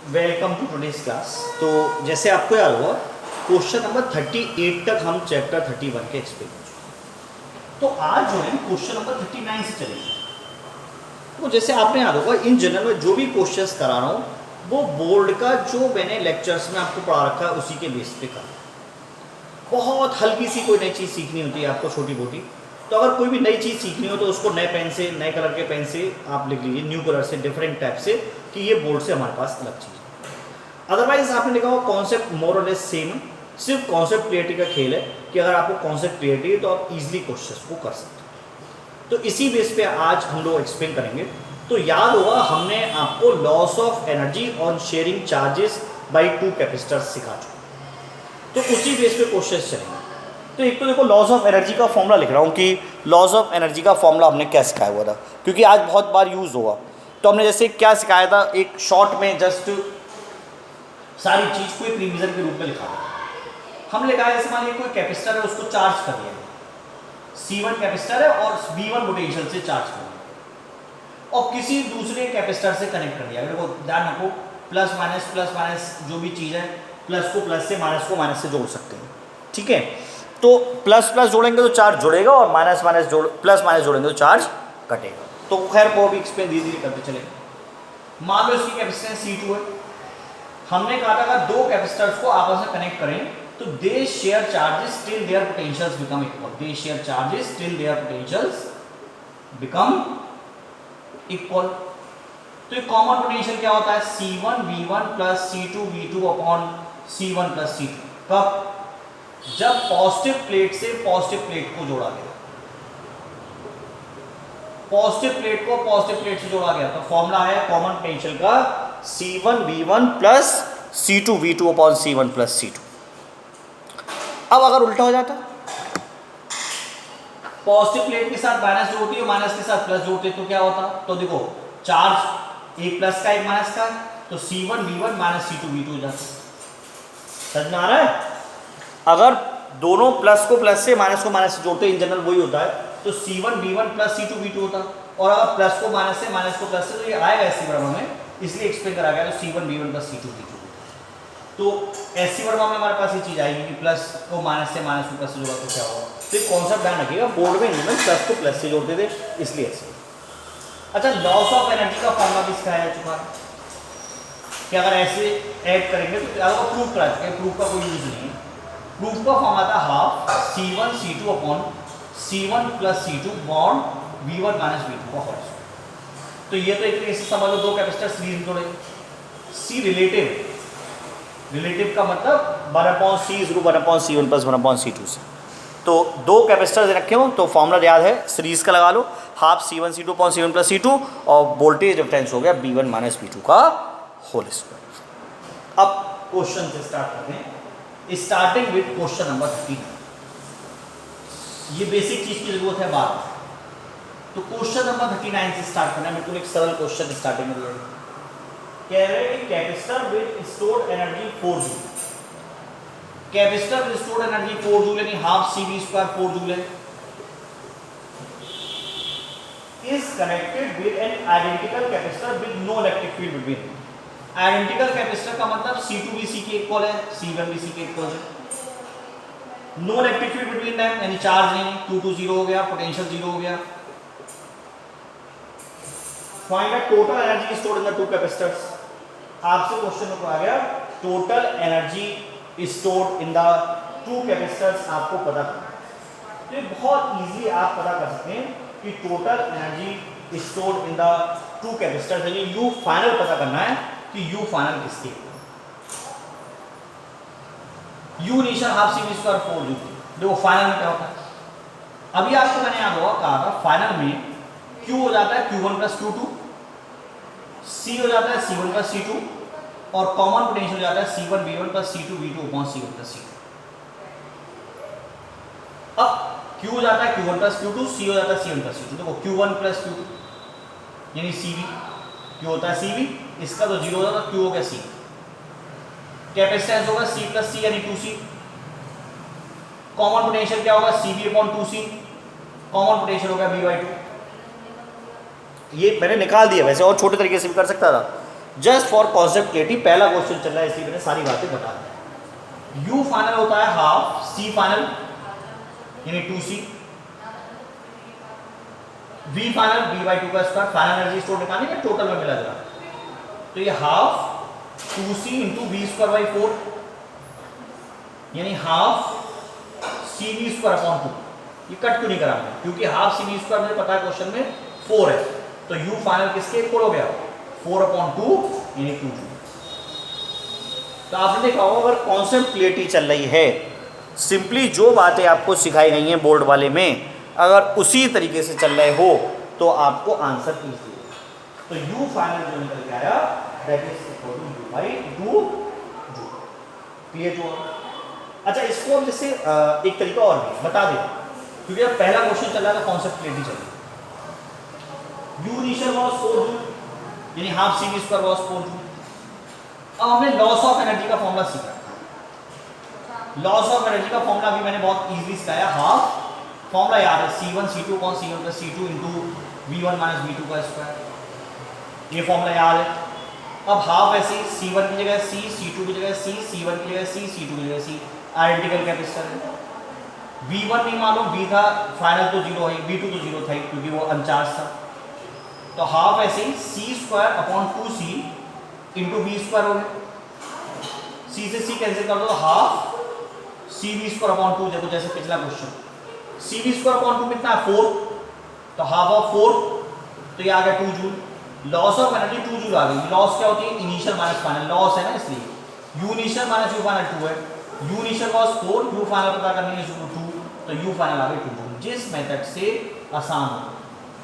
Welcome to today's class. तो जैसे आपको याद होगा क्वेश्चन नंबर 38 तक हम चैप्टर 31 के एक्सप्लेन कर चुके हैं। तो आज जो है क्वेश्चन नंबर 39 से चलेंगे। तो जैसे आपने याद होगा इन जनरल में जो भी क्वेश्चंस करा रहा हूँ वो बोर्ड का जो मैंने लेक्चर्स में आपको पढ़ा रखा है उसी के बेस पे करा। बहुत हल्की सी कोई नई चीज़ सीखनी होती है आपको, छोटी मोटी। तो अगर कोई भी नई चीज़ सीखनी हो तो उसको नए पेन से, नए कलर के पेन से आप लिख लीजिए, न्यू कलर से, डिफरेंट टाइप से, कि ये बोर्ड से हमारे पास अलग चीज़ है। अदरवाइज आपने लिखा हो कॉन्सेप्ट मोर और लेस सेम है, सिर्फ कॉन्सेप्ट क्लियरिटी का खेल है कि अगर आपको कॉन्सेप्ट क्लियरिटी है तो आप इजीली क्वेश्चंस को कर सकते हैं। तो इसी बेस पे आज हम लोग एक्सप्लेन करेंगे। तो याद होगा हमने आपको loss of energy on sharing charges by two capacitors सिखा चुके, तो उसी बेस पे क्वेश्चंस चलेंगे। तो एक तो देखो लॉस ऑफ एनर्जी का फॉर्मूला लिख रहा हूँ कि लॉस ऑफ एनर्जी का फॉर्मूला हमने क्या सिखाया हुआ था, क्योंकि आज बहुत बार यूज़ होगा। तो हमने जैसे क्या सिखाया था, एक शॉर्ट में जस्ट सारी चीज़ को एक रिवीजन के रूप में लिखा था। हमने लिखा है जैसे मान लीजिए कोई कैपेसिटर है, उसको चार्ज कर दिया, C1 कैपेसिटर है और V1 पोटेंशियल से चार्ज कर दिया और किसी दूसरे कैपेसिटर से कनेक्ट कर दिया। देखो ध्यान रखो, प्लस माइनस जो भी चीज़ है, प्लस को प्लस से, माइनस को माइनस से जोड़ सकते हैं, ठीक है। तो प्लस प्लस जोड़ेंगे तो चार्ज जुड़ेगा और माइनस माइनस प्लस माइनस जोड़ेंगे तो चार्ज कटेगा। तो खैर वो भी एक्सप्लेन धीरे धीरे करते चले। मान लो इसकी कैपेसिटेंस C2 है। हमने कहा था अगर दो कैपेसिटर्स को आपस में कनेक्ट करें तो they share charges till their potentials become equal. They share charges till their potentials become equal. तो ये कॉमन पोटेंशियल क्या होता है, C1 V1 plus C2 V2 upon C1 plus C2। कब? जब पॉजिटिव प्लेट से पॉजिटिव प्लेट को जोड़ा गया, पॉजिटिव प्लेट को पॉजिटिव प्लेट से जोड़ा गया, तो फॉर्मूला है कॉमन पोटेंशियल का C1 V1 plus C2 V2 upon C1 plus C2। अब अगर उल्टा हो जाता, पॉजिटिव प्लेट के साथ माइनस जोड़ती है, माइनस के साथ प्लस जोड़ते तो क्या होता, तो देखो चार्ज एक प्लस का एक माइनस का, तो C1 V1 minus C2 V2 हो जाता। समझ में आ रहा है? अगर दोनों प्लस को प्लस से, माइनस को माइनस से जोड़ते इन जनरल वही होता है, तो C1 V1 plus C2 V2 होता। और अगर प्लस को माइनस से, माइनस को प्लस से, तो ये आएगा ऐसी वर्मा में, इसलिए एक्सप्लेन करा गया तो C1 V1 plus C2 V2। तो ऐसी वर्मा में हमारे पास ये चीज आएगी कि प्लस को माइनस से, माइनस को प्लस से जोड़ा तो क्या होगा। तो ये कॉन्सेप्ट ध्यान रखिएगा, बोर्ड में इन प्लस को प्लस से जोड़ते थे इसलिए ऐसे। अच्छा, लॉस ऑफ एनर्जी का फॉर्मूला भी सिखाया जा चुका है कि अगर ऐसे ऐड करेंगे तो अगर प्रूफ करा चुके हैं, प्रूफ का कोई यूज नहीं है। प्रूफ का फॉर्मूला था half C1 C2 upon C1 plus C2 bond V1 minus V2 का होल स्क्वायर। तो ये तो एक तरीके से समझ लो दो कैपेसिटर सीरीज में जोड़े। C रिलेटिव का मतलब 1/C is 1/C1 plus 1/C2 से। तो दो कैपेसिटर रखे हो तो फॉर्मूला याद है, सीरीज का लगा लो, half C1 C2 upon C1 plus C2 और वोल्टेज डिफरेंस हो गया V1 माइनस V2 का होल स्क्वायर। अब क्वेश्चन से स्टार्ट करते हैं, स्टार्टिंग विद क्वेश्चन नंबर 39। ये बेसिक चीज की जरूरत है बात। तो क्वेश्चन नंबर 39 से स्टार्ट करना है, बिल्कुल एक सरल क्वेश्चन स्टार्टिंग में दिया है। कह रहे हैं कि capacitor with stored energy 4 joule, capacitor with stored energy 4 joule यानी हाफ CV² 4 जूल है, is connected with an identical capacitor with no electric field between. Identical capacitor का मतलब C2 भी C के इक्वल है, C1 भी C के equal है। No electric field between them यानी चार्ज नहीं, Q2 0 हो गया, पोटेंशियल 0 हो गया। Find the total energy stored in the two capacitors. आपसे क्वेश्चन में आ गया total energy stored in the two capacitors आपको पता करना। तो ये बहुत इजी आप पता कर सकते हैं कि total energy stored in the two capacitors यानी U फाइनल पता करना है कि U फाइनल किसके, U initial half CV² 4 joule. देखो फाइनल में क्या होता है, अभी आपको मैंने याद होगा कहा था फाइनल में Q हो जाता है Q1 प्लस Q2, C हो जाता है C1 प्लस C2 और कॉमन पोटेंशियल हो जाता है C1 V1 plus C2 V2 upon C1 plus C2। अब Q हो जाता है Q1 प्लस Q2, C हो जाता है C1 प्लस C2। देखो Q1 प्लस Q2 यानी CV, Q होता है CV, इसका तो 0 हो जाता है, Q हो गया C। कैपेसिटेंस होगा C प्लस C यानी 2C। कॉमन पोटेंशियल क्या होगा, CV upon 2C, common potential होगा V/2। ये मैंने निकाल दिया, वैसे और छोटे तरीके से भी कर सकता था। जस्ट फॉर कॉन्सेप्ट क्लियरिटी पहला क्वेश्चन चल रहा है इसलिए मैंने सारी बातें बता दी। यू फाइनल होता है हाफ सी फाइनल यानी 2c, we final v by 2 का स्क्वायर, फाइनल एनर्जी स्टोर निकालनी है टोटल में मिला जुला, तो ये half 2c into V square by 4 यानी half C V square upon 2। ये कट क्यों नहीं करा मैंने, क्योंकि हाफ सी वी स्क्वायर मुझे पता है क्वेश्चन में 4 है, तो u फाइनल किसके इक्वल हो गया 4 अपॉन 2 यानी 2 जूल। तो आपने देखा होगा अगर कॉन्सेप्ट क्लियरिटी चल रही है, सिंपली जो बातें आपको सिखाई गई हैं बोर्ड वाले में अगर उसी तरीके से चल रहे हो तो आपको आंसर ईजी है। तो u फाइनल जो निकल के आया that is equal to u by 2 joule. Clear जो? अच्छा, इसको अब जैसे एक तरीका और भी बता दें, क्योंकि अब पहला क्वेश्चन चल रहा था कॉन्सेप्ट क्लियरिटी चल रही। u इनिशियल वाज 4 जूल यानी half C V square was 4 joule. अब हमने लॉस ऑफ एनर्जी का फॉर्मूला सीखा। लॉस ऑफ एनर्जी का फॉर्मूला भी मैंने बहुत इजीली सिखाया। हाफ फॉर्मूला याद है C1 C2 कौन C1 plus C2 into V1 minus V2 का स्क्वायर, ये फॉर्मूला याद है। अब हाफ ऐसे ही C1 की जगह C, C2 की जगह C, C1 की जगह C, C2 की जगह C, आइडेंटिकल कैपेसिटर है। V1 नहीं मालूम, V था फाइनल तो 0 है, V2 तो 0 था क्योंकि वो अनचार्ज था, तो हाफ ऐसे ही C square upon 2C into V square हो गया। C से C कैंसिल कर दो, half C V square upon 2, देखो जैसे पिछला question C V square upon 2 कितना है 4, तो हाफ ऑफ 4 तो ये आ गया 2 joule. Loss of energy 2 joule आ गई। लॉस क्या होती है इनिशियल माइनस फाइनल, लॉस है ना इसलिए you initial minus U final 2 है, U initial was 4, you final पता करनी है 2, तो यू फाइनल आ गई 2 जूल। जिस मेथड से आसान हो,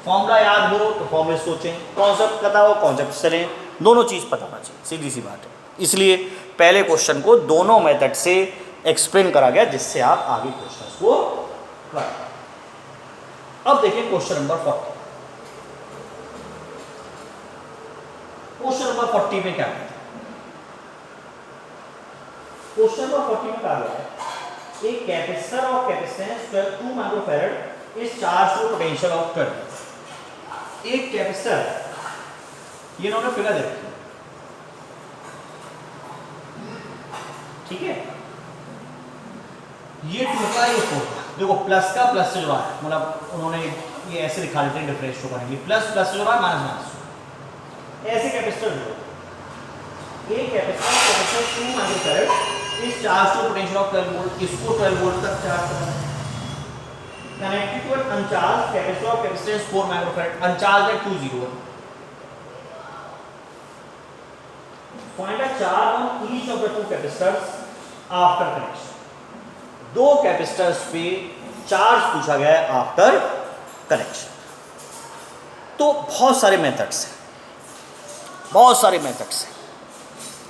फॉर्मूला याद हो तो फॉर्मूले सोचें, कॉन्सेप्ट पता हो कॉन्सेप्ट चलें, दोनों चीज़ पता होना चाहिए, सीधी सी बात है। इसलिए पहले क्वेश्चन को दोनों मेथड से एक्सप्लेन करा गया जिससे आप आगे क्वेश्चंस को कर। अब देखिए क्वेश्चन नंबर 40। क्वेश्चन नंबर 40 में क्या है? क्वेश्चन नंबर 40 में कहा गया है एक capacitor of capacitance 2 microfarad is charge to potential of 12। एक कैपेसिटर, ये इन्होंने फिगर दे रखी है, ठीक है, ये 2 का ये 4 का, देखो प्लस का प्लस से जुड़ा है, मतलब उन्होंने ये ऐसे दिखा देते हैं डिफरेंस शो करने के लिए, प्लस प्लस से जुड़ा है माइनस माइनस, ऐसे कैपेसिटर जुड़ा। एक capacitor 2 microfarad is charge to potential of 12 volt, इसको 12 वोल्ट तक चार्ज करना है। Connected to an uncharge capacitor of capacitance 4 microfarad, uncharge है 201। Find a charge on each of the 2 capacitors after connection. 2 capacitors पे charge पूछा गया है after connection. तो बहुत सारे मेथड्स हैं, बहुत सारे मेथड्स हैं।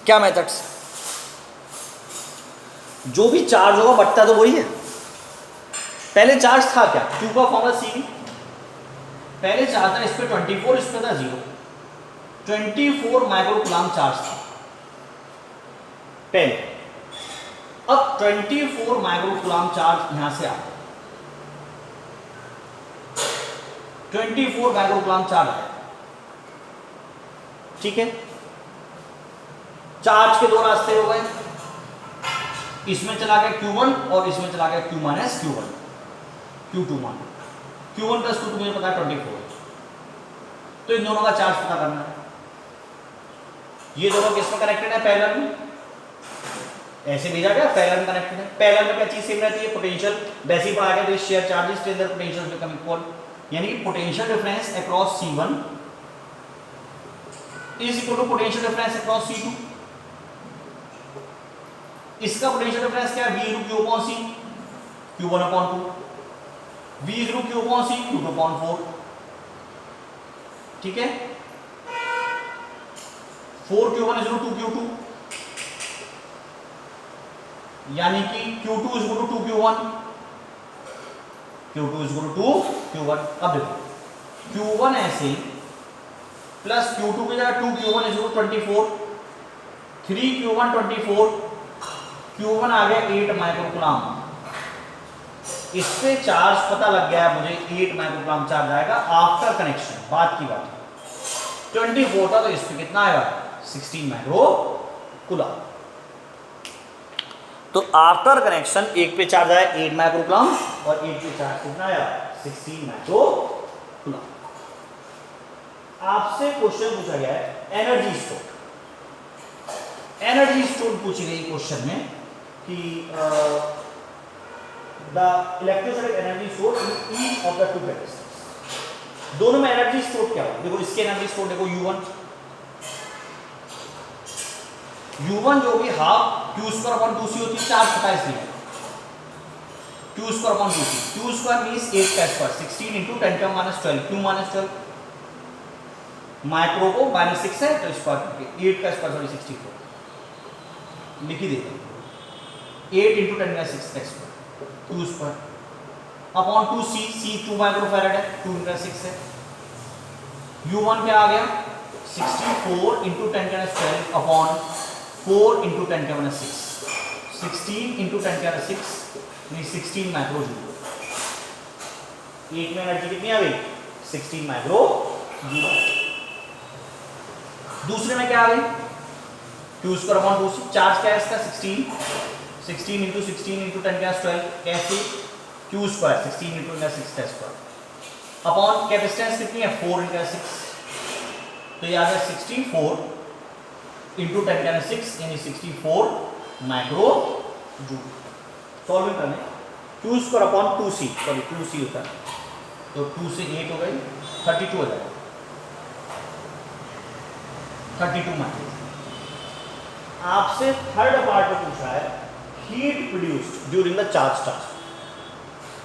क्या मेथड्स? जो भी चार्ज होगा बढ़ता तो वही है। पहले चार्ज था क्या, Q का फॉर्मूला CV, पहले चार्ज था इस पे 24, इस पे था 0, 24 माइक्रोकूलम चार्ज था पहले। अब 24 माइक्रोकूलम चार्ज यहां से आ गया, 24 माइक्रोकूलम चार्ज है, ठीक है। चार्ज के 2 रास्ते हो गए, इसमें चला गया Q1 और इसमें चला गया Q माइनस Q1, Q2 मान, Q1 प्लस Q2 मुझे पता है 24, तो इन दोनों का चार्ज पता करना है। ये दोनों किस में कनेक्टेड है, पैरेलल में, ऐसे भेजा गया पैरेलल में कनेक्टेड है। पैरेलल में क्या चीज सेम रहती है, पोटेंशियल, वैसे ही पढ़ा गया तो share charges then the potential become equal, यानी potential difference across C1 is equal to potential difference across C2। इसका पोटेंशियल डिफरेंस क्या है, V into Q upon C, Q1 upon 2, V into Q upon C, Q2 upon 4, ठीक है। 4Q1 is equal to 2Q2, यानी कि Q2 is equal to 2Q1, Q2 is equal to 2Q1। अब देखो Q1 ऐसे plus Q2 की जगह 2Q1 is equal 24, 3Q1 24, Q1 आ गया 8 माइक्रोकूलम। इस पे चार्ज पता लग गया है मुझे, 8 माइक्रोकूलम चार्ज आएगा आफ्टर कनेक्शन। बात की बात 24 था तो इस पे कितना आएगा 16 माइक्रो कूलम। तो आफ्टर कनेक्शन एक पे चार्ज आया 8 माइक्रो कूलम और एक पे चार्ज कितना आया 16 माइक्रो कूलम। आपसे क्वेश्चन पूछा गया है एनर्जी स्टोर। एनर्जी स्टोर पूछी गई क्वेश्चन में कि the electrostatic energy store in each of the two capacitors. दोनों में एनर्जी स्टोर क्या हो, देखो इसकी एनर्जी स्टोर देखो U1 जो भी half Q square upon 2C होती है, चार्ज पता है इसलिए Q square upon 2C। Q square means 8 का स्क्वायर 16 इंटू 10 का माइनस 12, क्यों माइनस 12 माइक्रो को माइनस 6 है तो स्क्वायर करके 8 का स्क्वायर सॉरी 64 लिख ही देते हैं 8 इंटू 10 का 6 का square Q square upon 2C, C 2 micro farad है 2 इंटू 6 है। U1 क्या आ गया 64 इंटू 10 का 12 अपॉन 4 इंटू 10 का माइनस 6, 16 इंटू 10 का 6 16 माइक्रो जूल। एक में एनर्जी कितनी आ गई 16 माइक्रो जूल। दूसरे में क्या आ गई Q square upon 2C, charge क्या है इसका 16 इंटू 16 इंटू 10 का 12 कैसे Q स्क्वायर 16 इंटू 10 का 6 का स्क्वायर अपॉन कैपेसिटेंस कितनी है 4 इंटू 6, तो याद है 64 इंटू 10 का 6 यानी 64 माइक्रो जूल। सॉल्विंग करने Q square upon 2C sorry 2C होता है तो 2 से 8 हो गई 32 हो जाएगा 32 माइक्रो। आपसे थर्ड पार्ट में पूछा है heat produced during the charge transfer.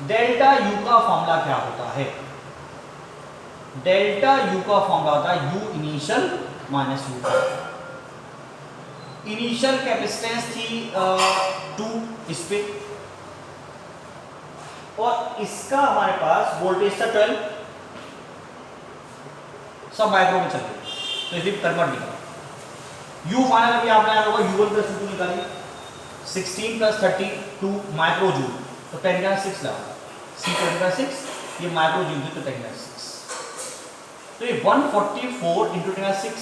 Delta U का फॉर्मूला क्या होता है, डेल्टा U का फॉर्मूला होता है U initial minus U। Initial capacitance थी 2 इस पे और इसका हमारे पास वोल्टेज था 12, सब माइक्रो में चल रहे तो इसलिए कन्वर्ट निकाला। U फाइनल अभी आपने याद होगा U1 प्लस U2 निकालिए 16 प्लस 32 माइक्रो जूल तो 10 का 6 लगा C 10 का 6 ये माइक्रो जूल तो 10 का 6 तो ये 144 इंटू 10 का 6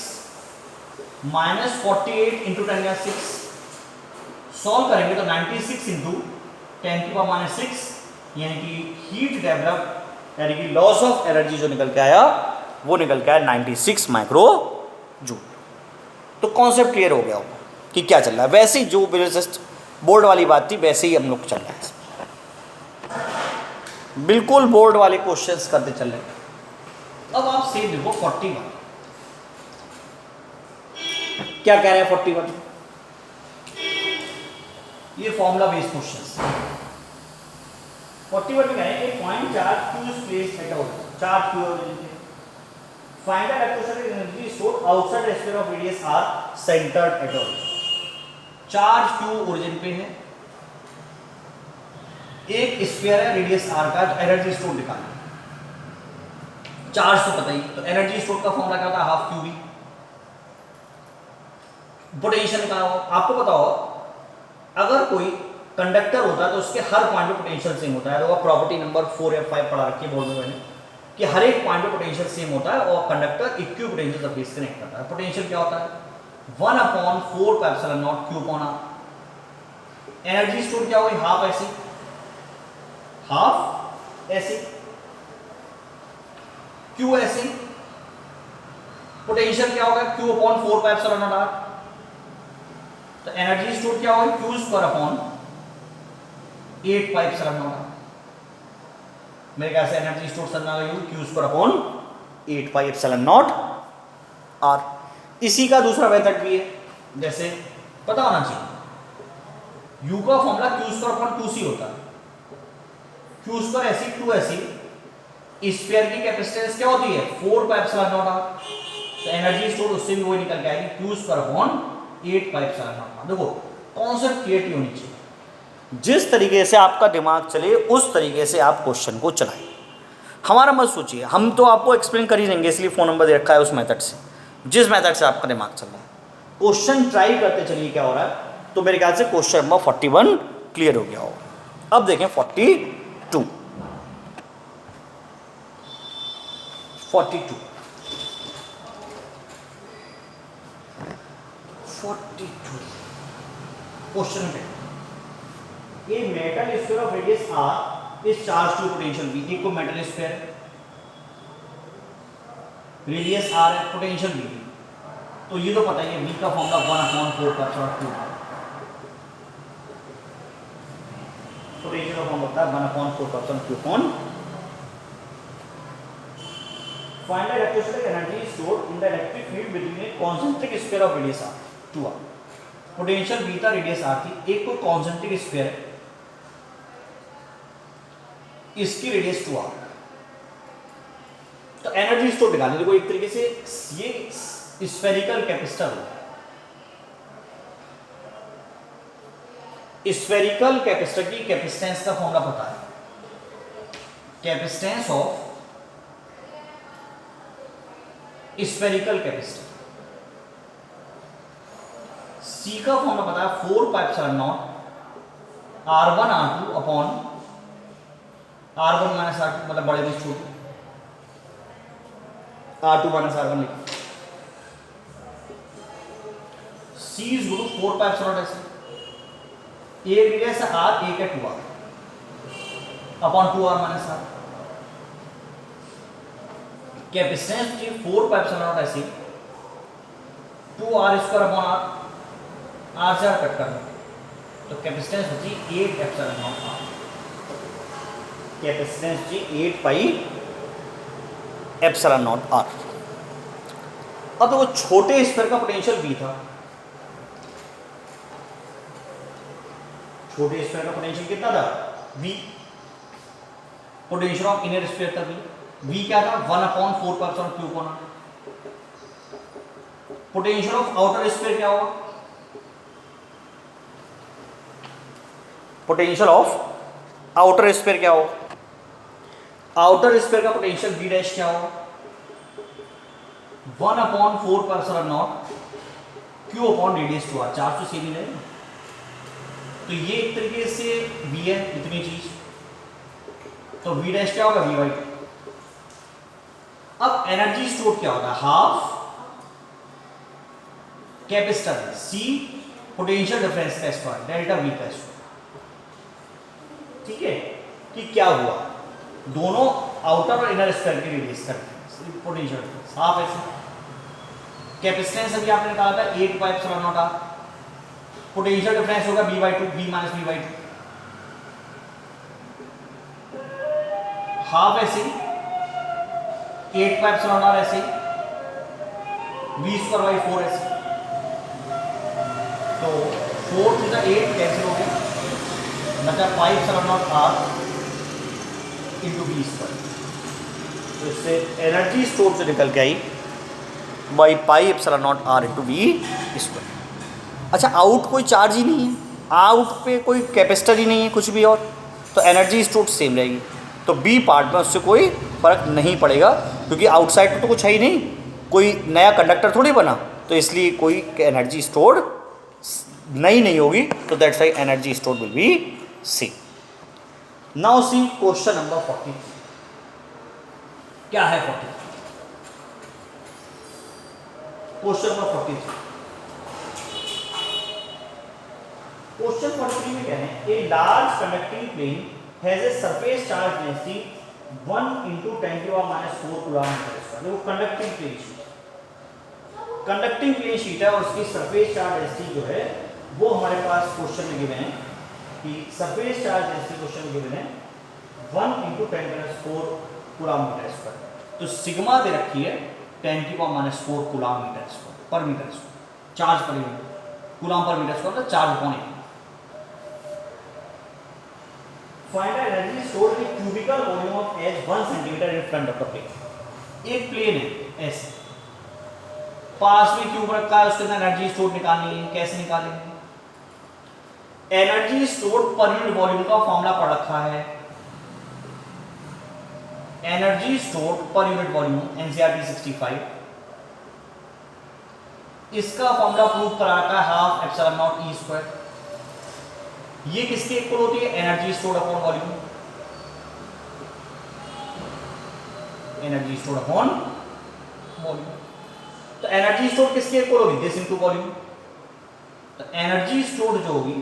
माइनस 48 इंटू 10 का 6 सॉल्व करेंगे तो 96 इंटू 10 की पावर माइनस 6 यानी कि हीट डेवलप यानी कि लॉस ऑफ एनर्जी जो निकल के आया वो निकल के आया 96 माइक्रो जूल। तो कॉन्सेप्ट क्लियर हो गया होगा कि क्या चल रहा है। वैसे ही जो जस्ट बोर्ड वाली बात थी वैसे ही हम लोग चल रहे हैं, बिल्कुल बोर्ड वाले क्वेश्चंस करते चल रहे हैं। अब आप सेम देखो 41 क्या कह रहे हैं 41 ये फॉर्मूला बेस्ड क्वेश्चंस 41 में कह रहे हैं एक point charge Q is placed at origin, charge Q origin पे find the electrostatic energy stored outside the sphere of radius r centered at origin। Charge Q origin पे है, एक स्फीयर है रेडियस r का, एनर्जी स्टोर निकालना charge तो पता ही, तो एनर्जी स्टोर का फॉर्मूला क्या होता है हाफ QV। पोटेंशियल निकालना हो आपको पता हो अगर कोई कंडक्टर होता है तो उसके हर पॉइंट पे पोटेंशियल सेम होता है। तो प्रॉपर्टी नंबर 4 या 5 पढ़ा रखी है बोर्ड में मैंने कि हर एक पॉइंट पे पोटेंशियल सेम होता है और conductor equi potential surface connect करता है। पोटेंशियल क्या होता है 1/4 pi epsilon naught Q upon R। Energy store क्या होगी हाफ ऐसे हाफ ऐसे Q ऐसे, पोटेंशियल क्या होगा Q upon 4 pi epsilon not R। तो एनर्जी स्टोर क्या होगी Q square upon 8 pi epsilon not R। मेरे ख्याल से एनर्जी स्टोर करना होगा Q square upon 8 pi epsilon not R। इसी का दूसरा मेथड भी है, जैसे पता होना चाहिए U का formula Q square upon 2C होता है। Q स्क्वायर ऐसी 2 ऐसी स्फीयर की कैपेसिटेंस क्या होती है 4 पाई एप्सिलॉन नॉट R। तो एनर्जी स्टोर उससे भी वही निकल के आएगी Q square upon 8 pi epsilon not. देखो कॉन्सेप्ट क्लियर होनी चाहिए, जिस तरीके से आपका दिमाग चले उस तरीके से आप क्वेश्चन को चलाएं। हमारा मत सोचिए, हम तो आपको एक्सप्लेन कर ही देंगे इसलिए फ़ोन नंबर दे रखा है उस मेथड से, जिस मेथड से आपका दिमाग चल रहा है। क्वेश्चन ट्राई करते चलिए क्या हो रहा है। तो मेरे ख्याल से क्वेश्चन नंबर 41 क्लियर हो गया होगा। अब देखें 42 42 42 क्वेश्चन में a metal sphere of radius R is charge to potential V। एक को मेटल स्फीयर रेडियस आर है, पोटेंशियल V, तो ये तो पता ही है V का फॉर्मूला 1/4 का √2 पोटेंशियल का फॉर्म होता है 1/4 का √2 find the electrostatic energy stored in the electric field between A concentric sphere of radius r 2r। Potential V था, रेडियस r थी, एक कोई कॉन्सेंट्रिक स्फीयर है, इसकी रेडियस 2r, तो एनर्जी स्टोर निकालने देखो एक तरीके से ये स्फेरिकल कैपेसिटर हो, स्फेरिकल कैपेसिटर की कैपेसिटेंस का फॉर्मूला पता है, capacitance of spherical capacitor, C का फॉर्मूला पता है 4πε0 r1 r2 upon r1 minus r2, मतलब बड़े में छोटे r2 माइनस r1 लिखो, C इज इक्वल टू 4πε0 ऐसे, एक रेडियस है r, एक है 2r upon 2r minus r, capacitance की 4πε0 ऐसे 2r² अपॉन r से r कट कर दो, तो कैपेसिटेंस होती 8πε0 r, कैपेसिटेंस जी 8πε0 r। अब तो वो छोटे स्फीयर का पोटेंशियल V था, छोटे स्फीयर का पोटेंशियल कितना था V, potential of inner sphere था V क्या था 1/4πε0 होना, पोटेंशियल ऑफ आउटर स्फीयर क्या होगा, पोटेंशियल ऑफ आउटर स्फीयर क्या होगा, आउटर स्फीयर का पोटेंशियल V डैश क्या होगा 1/4πε0 Q upon radius 2r, charge तो सेम ही रहेगा, तो ये एक तरीके से V है इतनी चीज, तो V डैश क्या होगा V/2। अब एनर्जी स्टोर क्या होता है, half capacitor C potential difference का स्क्वायर डेल्टा V का स्क्वायर, ठीक है, कि क्या हुआ दोनों आउटर और इनर स्फीयर की रेडियस का पोटेंशियल डिफरेंस हाफ ऐसे, कैपेसिटेंस अभी आपने निकाला था 8πε0 r, पोटेंशियल डिफरेंस होगा V/2 V minus V/2, half ऐसे 8πε0 r ऐसे V²/4 ऐसे, तो 4 to the 8 कैंसिल हो गया, बचा 5ε0 r इंटू V², तो इससे एनर्जी स्टोर से निकल के आई बाई πε0 r इंटू V²। अच्छा, आउट कोई चार्ज ही नहीं है, आउट पे कोई कैपेसिटर ही नहीं है कुछ भी, और तो एनर्जी स्टोर सेम रहेगी, तो बी पार्ट में उससे कोई फर्क नहीं पड़ेगा, क्योंकि आउटसाइड तो कुछ है ही नहीं, कोई नया कंडक्टर थोड़ी बना, तो इसलिए कोई एनर्जी स्टोर नहीं होगी, तो that's why energy store will be C. Now see question number 40, क्या है 40, क्वेश्चन नंबर 43, क्वेश्चन 43 में कह रहे हैं a large conducting plane has a surface charge density 1 × 10⁻⁴ coulomb. देखो conducting plane sheet, conducting plane sheet है और उसकी सरफेस चार्ज डेंसिटी जो है वो हमारे पास क्वेश्चन में गिवन है कि सरफेस चार्ज डेंसिटी क्वेश्चन में गिवन है 1 × 10⁻⁴ कूलम/m², तो सिग्मा दे रखी है 10⁻⁴ कूलम/m² पर मीटर स्क्वायर, चार्ज पर यूनिट कूलम/m² तो charge upon area. Find the energy stored in cubical volume of H 1 cm in front of the plane। एक प्लेन है ऐसे, पास में क्यूब रखा है, उसके अंदर एनर्जी स्टोर निकालनी है, कैसे निकालेंगे, energy store per unit volume का फॉर्मूला पढ़ रखा है, energy store per unit volume NCERT 65, इसका फॉर्मूला प्रूव करा रखा है 1/2 ε0 E²। ये किसके इक्वल होती है, energy stored upon volume, energy stored upon volume, तो एनर्जी स्टोर किसके इक्वल होगी, दिस इनटू वॉल्यूम, तो एनर्जी स्टोर्ड जो होगी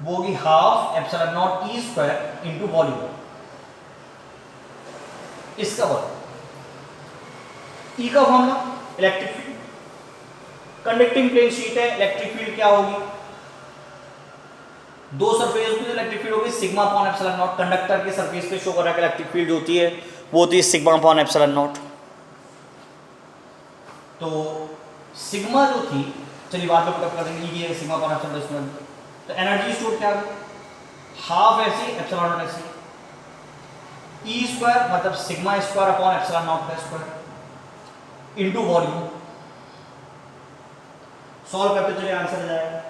वो होगी half epsilon naught E square into volume. इसका वॉल्यूम ई का formula electric field, conducting plane sheet है, इलेक्ट्रिक फील्ड क्या होगी, दो सरफेस पे इलेक्ट्रिक फील्ड होगी sigma upon epsilon naught. Conductor के सरफेस पे शो कर रहा है इलेक्ट्रिक फील्ड जो होती है वो होती है सिग्मा अपॉन एप्सिलॉन नॉट। तो सिग्मा जो थी, चलिए बाद में पता कर देंगे, ये सिग्मा अपॉन एप्सिलॉन नॉट। तो एनर्जी स्टोर क्या है, हाफ ऐसे एप्सिलॉन नॉट ऐसे, ई स्क्वायर मतलब sigma square upon epsilon not का स्क्वायर इनटू वॉल्यूम। सॉल्व करते चलिए आंसर आ जाएगा,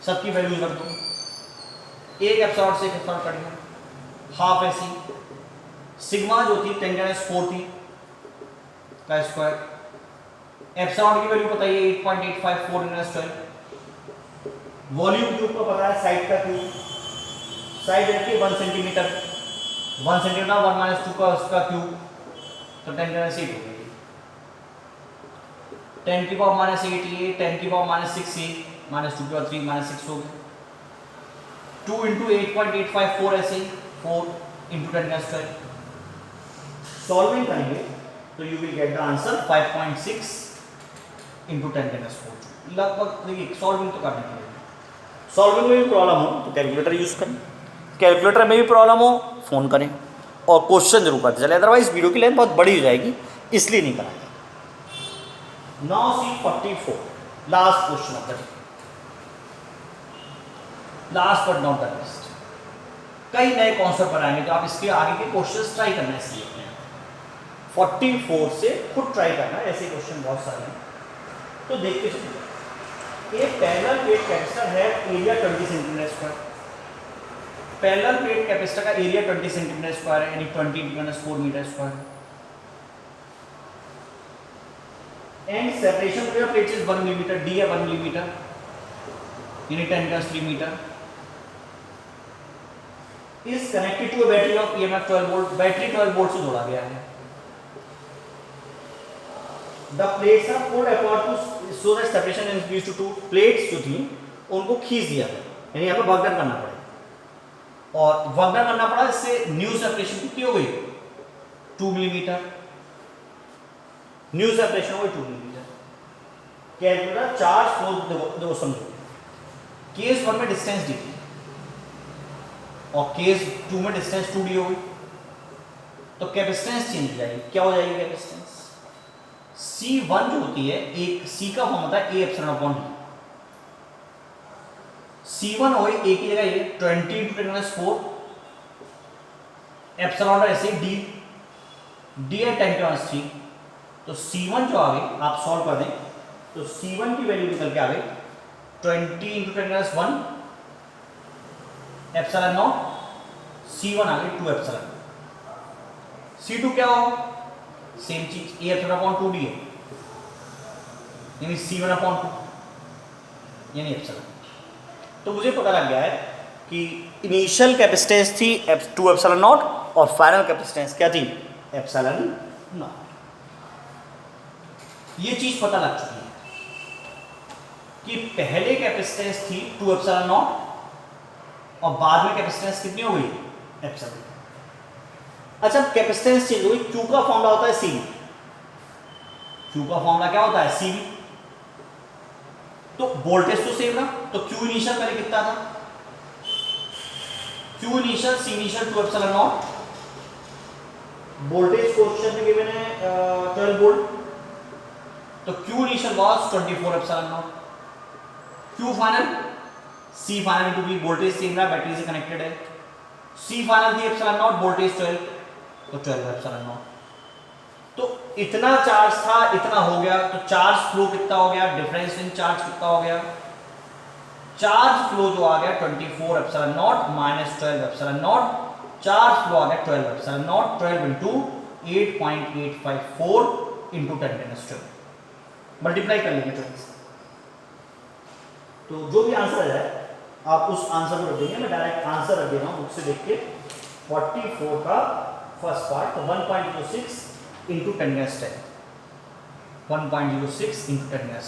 सबकी वैल्यूज रख दो, एक एप्सिलॉन से एक एप्सिलॉन कट गया, हाफ ऐसी सिग्मा जो थी 10⁻⁴ थी का स्क्वायर, एप्सिलॉन की वैल्यू बताइए 8.854 × 12, वॉल्यूम क्यूब को पता है साइड का क्यूब, साइड रखी 1 सेंटीमीटर, 1 सेंटीमीटर 1 - 2 का उसका क्यूब, तो 10⁻8 हो गई, 10⁻⁸ ये 10⁻⁶ ये -2 के बाद 3 -6 हो गए, 2 × 8.854 ऐसे 4 × 10⁻²। सॉल्विंग करेंगे तो you will get the answer 5.6 × 10⁻⁴। लगभग देखिए सॉल्विंग तो करने के लिए, सॉल्विंग में भी प्रॉब्लम हो तो कैलकुलेटर यूज़ करें, कैलकुलेटर में भी प्रॉब्लम हो फ़ोन करें, और क्वेश्चन जरूर करते चले, अदरवाइज वीडियो की लेंथ बहुत बड़ी हो जाएगी इसलिए नहीं कराएंगे। Now see 44 last question of the day, last but not the least. कई नए कॉन्सेप्ट बनाएंगे तो आप इसके आगे के क्वेश्चंस ट्राई करना है इसलिए 44 से खुद ट्राई करना, ऐसे क्वेश्चन बहुत सारे हैं तो देखते चलिए। एक पैरेलल प्लेट कैपेसिटर है, area 20 centimetre square, parallel plate capacitor का एरिया 20 सेंटीमीटर स्क्वायर है, यानी 20 × 4 metre square, and separation of your plates is 1 millimetre, D है 1 मिलीमीटर यानी 10⁻³ metre, is connected to a battery of EMF 12 volt, battery 12 volt से जोड़ा गया है। The plates are pulled apart to so that separation is increase to 2, plates जो थी उनको खींच दिया गया, यानी हमें वर्क डन करना पड़ेगा, और वर्क डन करना पड़ा, इससे न्यू सेपरेशन कितनी हो गई 2 मिलीमीटर, न्यू सेपरेशन हो गई 2 मिलीमीटर। कैलकुलेटर चार्ज फ्लो देखो समझो, केस 1 में डिस्टेंस डी थी और केस 2 में डिस्टेंस 2d हो गई, तो कैपेसिटेंस चेंज हो जाएगी, क्या हो जाएगी कैपेसिटेंस, C1 जो होती है, एक C का फॉर्म होता है A epsilon upon D, C1 हो गई A की जगह ये 20 × 10⁻⁴ एप्सिलॉन ऐसे D है 10⁻³ तो C1 जो आ गई, आप सॉल्व कर दें तो C1 की वैल्यू निकल के आ गई 20 × 10⁻⁴ एप्सिलॉन नॉट, C1 आ गई 2 एप्सिलॉन, C2 क्या हो, सेम चीज A एप्सिलॉन अपॉन 2D है, यानी C1 अपॉन 2 यानी एप्सिलॉन। तो मुझे पता लग गया है कि इनिशियल कैपेसिटेंस थी 2 एप्सिलॉन नॉट और फाइनल कैपेसिटेंस क्या थी एप्सिलॉन नॉट। ये चीज पता लग चुकी है कि पहले कैपेसिटेंस थी 2 एप्सिलॉन नॉट और बाद में कैपेसिटेंस कितनी हो गई एप्सिलॉन। अच्छा कैपेसिटेंस चेंज हुई, Q का फॉर्मूला होता है CV, Q का फॉर्मूला क्या होता है CV, तो वोल्टेज तो सेम ना, तो Q इनिशियल पहले कितना था, Q initial C initial 2 epsilon naught, voltage question में गिवन है 12 वोल्ट, तो Q initial was 24 epsilon naught, Q final C final to be voltage same रहा, बैटरी से कनेक्टेड है, C फाइनल थी एप्सिलॉन नॉट, वोल्टेज 12 तो 12 एप्सिलॉन नॉट। तो इतना चार्ज था, इतना हो गया, तो चार्ज फ्लो कितना हो गया, डिफरेंस इन चार्ज कितना हो गया, चार्ज फ्लो जो आ गया 24 epsilon naught - 12 epsilon naught, charge flow आ गया 12 एप्सिलॉन नॉट, 12 × 8.854 × 10⁻², मल्टीप्लाई कर लेंगे 12 से, तो जो भी आंसर आ जाए आप उस आंसर को रख देंगे, मैं डायरेक्ट आंसर रख दे रहा हूँ बुक से देख के, 44 का फर्स्ट पार्ट, तो 1.06 × 10⁻10, 1.06 × 10⁻10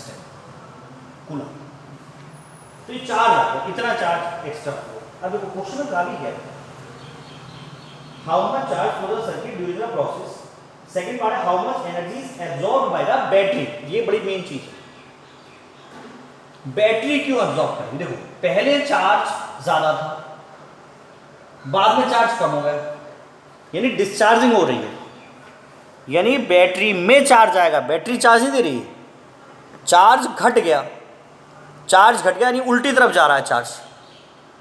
कूलम। तो ये चार्ज आ गया, इतना चार्ज एक्स्ट्रा फ्लो। अब देखो क्वेश्चन में गाली क्या है, how much charge for the circuit during the process. Second part है how much energy is absorbed by the battery. ये बड़ी मेन चीज है, बैटरी क्यों एब्जॉर्ब करेगी। देखो पहले चार्ज ज्यादा था, बाद में चार्ज कम हो गया, यानी डिस्चार्जिंग हो रही है, यानी बैटरी में चार्ज आएगा, बैटरी चार्ज नहीं दे रही है, चार्ज घट गया, चार्ज घट गया यानी उल्टी तरफ जा रहा है चार्ज।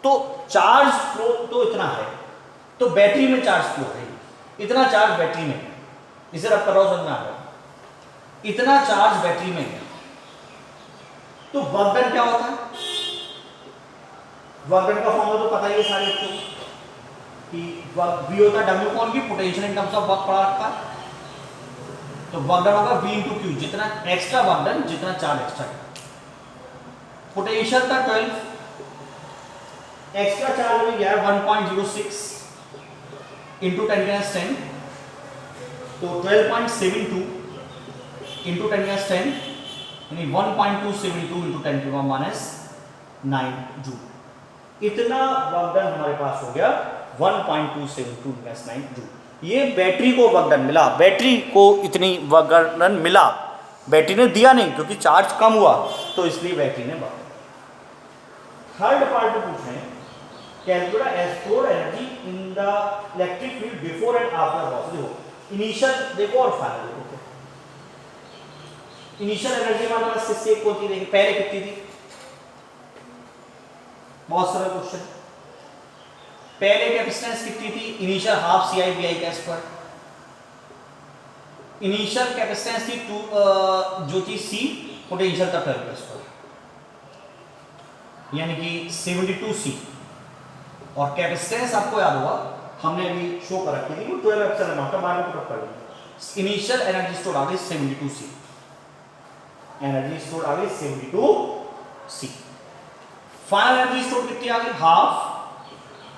तो चार्ज फ्लो तो इतना है, तो बैटरी में चार्ज फ्लो है, इतना चार्ज बैटरी में है, इसे रब कर रहा हूं, समझ में आ गया, इतना चार्ज बैटरी में है। तो वर्क डन क्या होता है, वर्क डन का फॉर्मूला तो पता ही है सारे को कि V होता है W कौन की potential in terms of work पड़ा रखा है। तो वर्क डन होगा V इंटू क्यू, जितना एक्स्ट्रा वर्क डन जितना चार्ज एक्स्ट्रा। पोटेंशियल था 12, एक्स्ट्रा चार्ज में गया 1.06 इंटू 10⁻10, तो 12.72 इंटू 10⁻10 यानी 1.272 इंटू 10⁻⁹ जूल। इतना वर्क डन हमारे पास हो गया 1.272 × 9 जूल। ये बैटरी को वर्क डन मिला, बैटरी को इतनी वर्क डन मिला, बैटरी ने दिया नहीं क्योंकि चार्ज कम हुआ, तो इसलिए बैटरी ने वर्क। थर्ड पार्ट में पूछ रहे हैं calculate stored energy in the electric field before and after loss. देखो इनिशियल देखो और फाइनल देखो। इनिशियल एनर्जी हमारे पास किससे एक होती है, पहले कितनी थी, बहुत सरल क्वेश्चन। पहले कैपेसिटेंस कितनी थी, इनिशियल हाफ CI/VI का स्क्वायर। इनिशियल कैपेसिटेंस थी 2 जो थी C, पोटेंशियल था 12 का स्क्वायर, यानी कि 72C। और कैपेसिटेंस आपको याद होगा हमने अभी शो कर रखी थी, वो 12 एप्सिलॉन नॉट का, बाद में पुट कर लेंगे। इनिशियल एनर्जी स्टोर आ गई 72C, एनर्जी स्टोर आ गई 72C। फाइनल एनर्जी स्टोर कितनी आ गई, half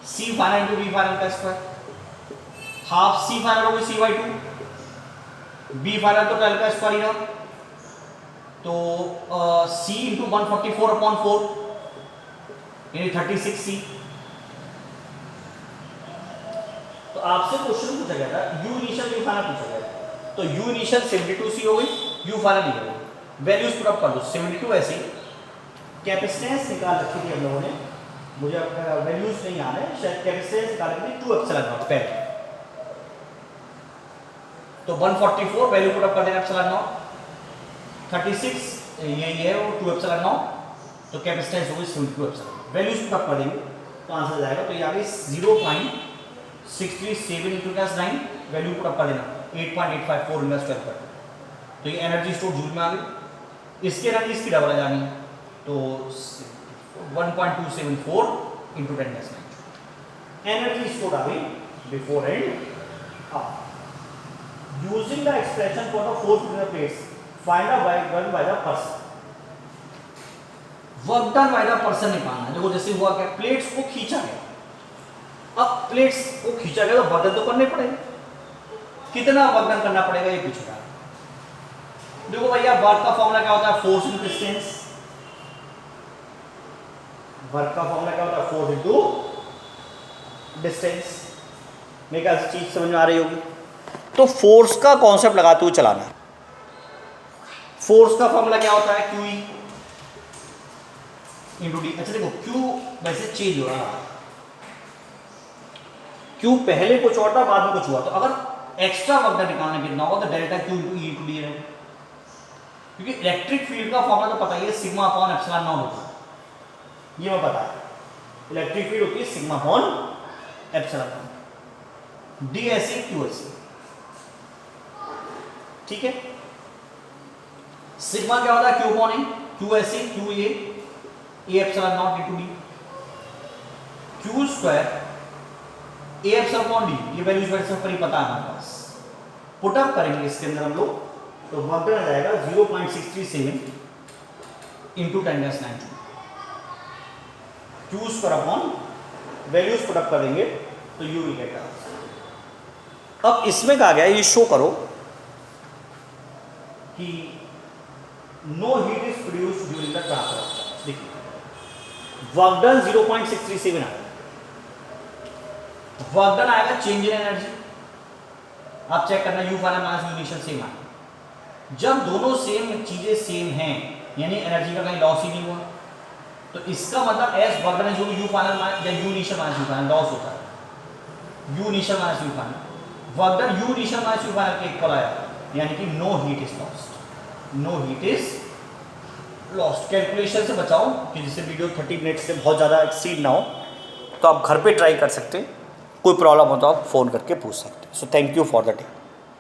C final into V final का स्क्वायर, हाफ C फाइनल हो गई C/2, B फाइनल तो 12 का स्क्वायर ही रहा, तो C इंटू 144/4 यानी 36C। तो आपसे क्वेश्चन पूछा गया था U इनिशियल U फाइनल पूछा गया था, तो U इनिशियल 72C हो गई, U फाइनल निकल गई, वैल्यूज पुट अप कर दो। 72 ऐसे कैपेसिटेंस निकाल रखी थी हम लोगों ने, मुझे अब वैल्यूज नहीं आ रहे, शायद कैपेसिटेंस निकाल रखी थी 2 एप्सिलॉन नॉट पहले, तो 144 वैल्यू पुट अप कर देना एप्सिलॉन नॉट, 36 ये है वो 2 एप्सिलॉन नॉट, तो कैपेसिटेंस हो गई 72 एप्सिलॉन। वैल्यूज पुट अप कर देंगे तो आंसर जाएगा, तो ये आ गई 0.637 इंटू 9, वैल्यू पुट अप कर देना 8.854 × 12 कर, तो ये एनर्जी स्टोर जूल में आ गई। इसकी एनर्जी इसकी डबल आ जानी है, तो 1.274 इंटू 10⁻⁹ एनर्जी स्टोर आ गई before and after. Using the expression for the force in the plates find the work done by the person. Work done by the person निकालना है। देखो जैसे हुआ क्या, प्लेट्स को खींचा गया, अब प्लेट्स को खींचा गया तो वर्क डन तो करने पड़ेगा, कितना वर्क डन करना पड़ेगा ये पूछ रहा है। देखो भैया वर्क का फॉर्मूला क्या होता है, फोर्स इनटू डिस्टेंस। वर्क का फॉर्मूला क्या होता है, फोर्स इनटू डिस्टेंस। मेरे ख्याल से चीज समझ में आ रही होगी। तो फोर्स का कॉन्सेप्ट लगाते हुए चलाना है। फोर्स का फॉर्मूला क्या होता है, QE इंटू डी। अच्छा देखो Q वैसे चेंज हो रहा है, Q पहले कुछ और था बाद में कुछ हुआ, तो अगर एक्स्ट्रा वर्क डन निकालना कितना होगा तो delta Q into E into D है, क्योंकि इलेक्ट्रिक फील्ड का फॉर्मूला तो पता ही है, सिग्मा अपॉन एप्सिलॉन नॉट होता है, ये मैं पता है। इलेक्ट्रिक फील्ड होती है sigma upon epsilon not, D ऐसे Q ऐसे, ठीक है। सिग्मा क्या होता है, Q अपॉन ए, Q ऐसे Q A epsilon not into D, Q square A epsilon upon D, ये वैल्यूज वैसे पर ही पता है हमारे पास। पुट अप करेंगे इसके अंदर हम लोग, तो वर्क डन आ जाएगा 0.637 into 10⁻⁹ Q square upon values put up कर देंगे तो U विल गेट आंसर। अब इसमें कहा गया ये शो करो कि no heat is produced during the transfer of charge. देखिए वर्क डन 0.637 आएगा, वर्क डन आएगा चेंज इन एनर्जी। आप चेक करना U final minus U initial same आएगा। जब दोनों सेम चीजें सेम हैं यानी एनर्जी का कहीं लॉस ही नहीं हुआ, तो इसका मतलब एस वर्क डन जो यू फाइनल माइनस या U initial minus U final loss होता है, U initial minus U final work done U initial minus U final के इक्वल आया, यानी कि no heat is lost, no heat is lost. Calculation से बचाओ कि जिससे वीडियो 30 मिनट से बहुत ज़्यादा एक्सीड ना हो, तो आप घर पे ट्राई कर सकते हैं। कोई प्रॉब्लम हो तो आप फ़ोन करके पूछ सकते हैं। So thank you for the day.